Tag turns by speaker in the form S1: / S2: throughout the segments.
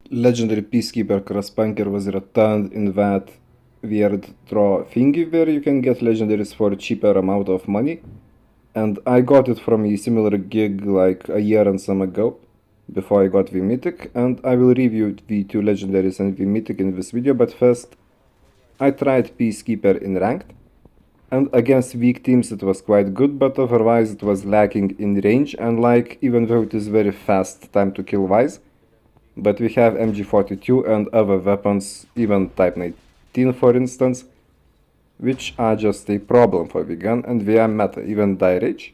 S1: Legendary Peacekeeper Crustpunker was returned in that weird draw thingy where you can get legendaries for a cheaper amount of money. And I got it from a similar gig like a year and some ago, before I got the Mythic, and I will review the two legendaries and the Mythic in this video, but first I tried Peacekeeper in ranked, and against weak teams it was quite good, but otherwise it was lacking in range, and like, even though it is very fast time to kill wise, but we have MG42 and other weapons, even Type 19 for instance, which are just a problem for the gun, and they are meta, even die rage.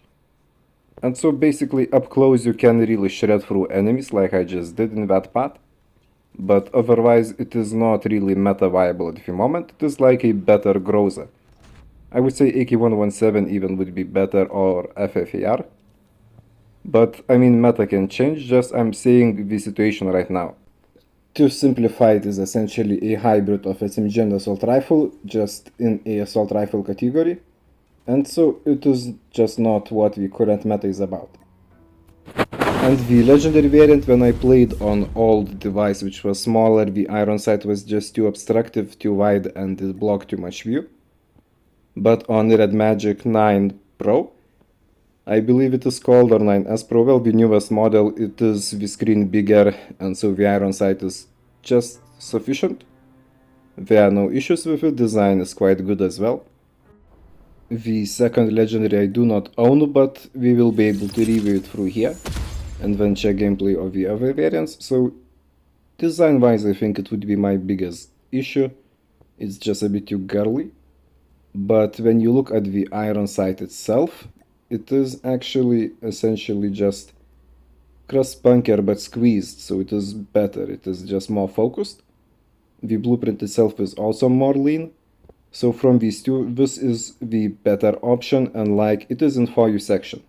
S1: And so basically up close you can really shred through enemies like I just did in that part, but otherwise it is not really meta viable at the moment. It is like a better Groza. I would say AK-117 even would be better, or FFAR. But I mean, meta can change, just I'm saying the situation right now. To simplify, it is essentially a hybrid of SMG and assault rifle, just in a assault rifle category, and so it is just not what the current meta is about. And the legendary variant, when I played on old device which was smaller, the iron sight was just too obstructive, too wide, and it blocked too much view. But on Red Magic 9 Pro, I believe it is called, or 9S Pro, well, the newest model, it is the screen bigger, and so the iron sight is just sufficient. There are no issues with it, design is quite good as well. The second legendary I do not own, but we will be able to review it through here, and then check gameplay of the other variants. So design wise I think it would be my biggest issue, it's just a bit too girly. But when you look at the iron sight itself, it is actually essentially just Crustpunker but squeezed, so it is better, it is just more focused. The blueprint itself is also more lean, so from these two, this is the better option, and like, it is in for you section.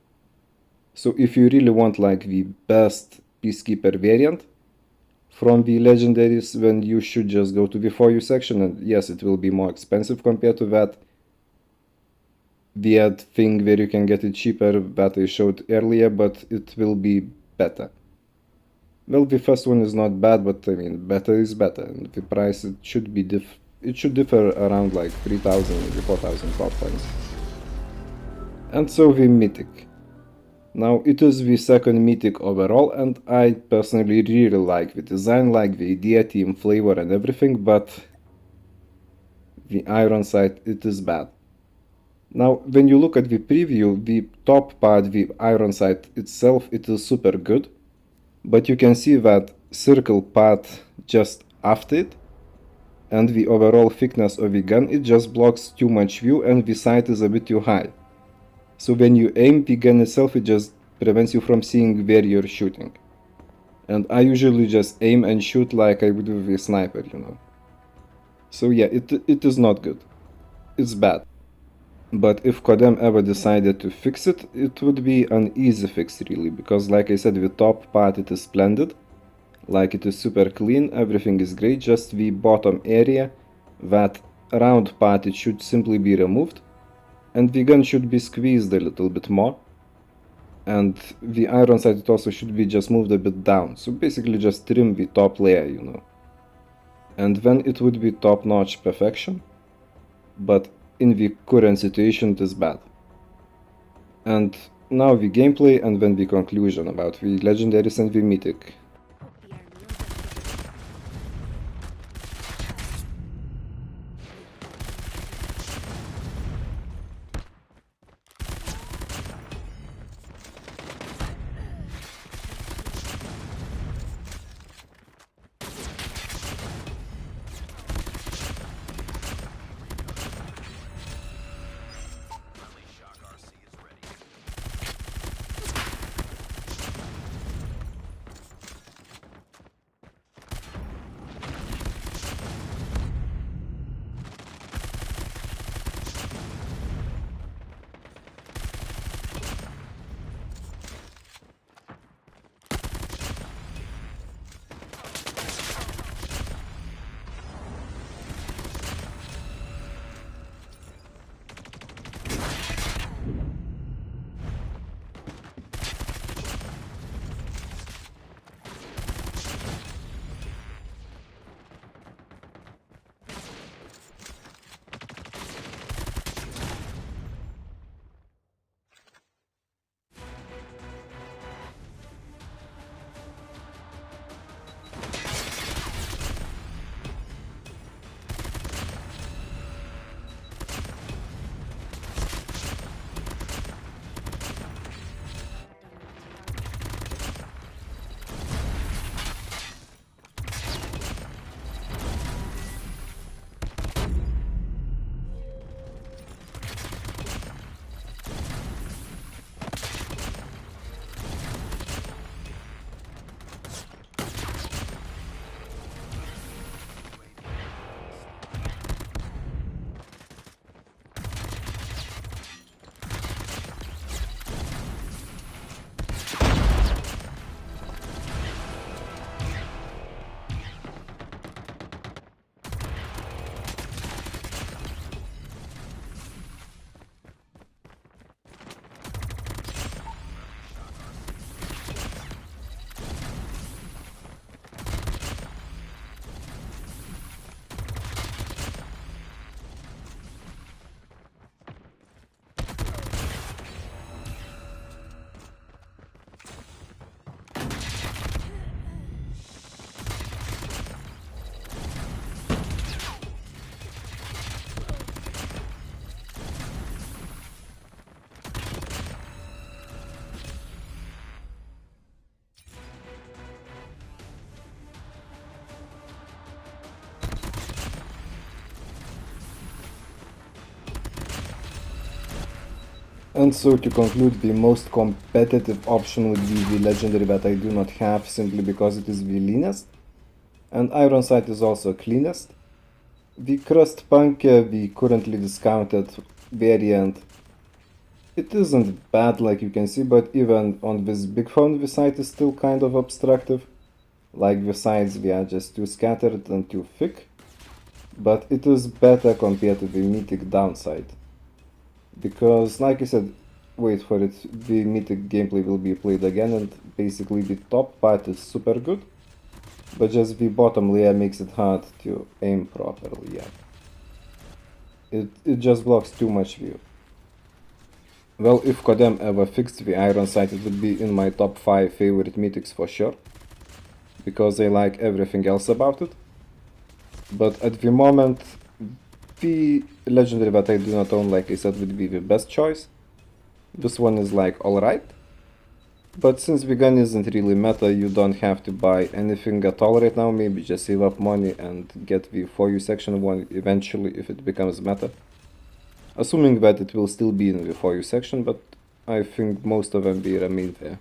S1: So if you really want like the best Peacekeeper variant from the legendaries, then you should just go to the for you section, and yes, it will be more expensive compared to that weird thing where you can get it cheaper that I showed earlier, but it will be better. Well, the first one is not bad, but I mean, better is better, and the price it should be it should differ around like 3,000 maybe 4,000 gold points. And so the Mythic. Now it is the second Mythic overall, and I personally really like the design, like the idea, team flavor and everything, but the iron sight, it is bad. Now, when you look at the preview, the top part, the iron sight itself, it is super good, but you can see that circle part just after it, and the overall thickness of the gun, it just blocks too much view, and the sight is a bit too high. So when you aim the gun itself, it just prevents you from seeing where you're shooting. And I usually just aim and shoot like I would with a sniper, you know. So yeah, it is not good. It's bad. But if CODM ever decided to fix it, it would be an easy fix really, because like I said, the top part it is splendid, like it is super clean, everything is great, just the bottom area, that round part, it should simply be removed, and the gun should be squeezed a little bit more, and the iron sight it also should be just moved a bit down, so basically just trim the top layer, you know, and then it would be top-notch perfection, but in the current situation it is bad. And now the gameplay, and then the conclusion about the legendaries and the Mythic. And so to conclude, the most competitive option would be the legendary that I do not have simply because it is the leanest. And Iron Sight is also cleanest. The Crustpunker, the currently discounted variant, it isn't bad like you can see, but even on this big phone the sight is still kind of obstructive. Like the sides, they are just too scattered and too thick. But it is better compared to the Mythic downside. Because, like I said, wait for it, the Mythic gameplay will be played again, and basically the top part is super good. But just the bottom layer makes it hard to aim properly, yeah. It just blocks too much view. Well, if CODM ever fixed the Iron Sight, it would be in my top 5 favorite mythics for sure. Because I like everything else about it. But at the moment, the legendary that I do not own, like I said, would be the best choice. This one is like alright. But since the gun isn't really meta, you don't have to buy anything at all right now. Maybe just save up money and get the For You section one eventually if it becomes meta. Assuming that it will still be in the For You section, but I think most of them will remain there.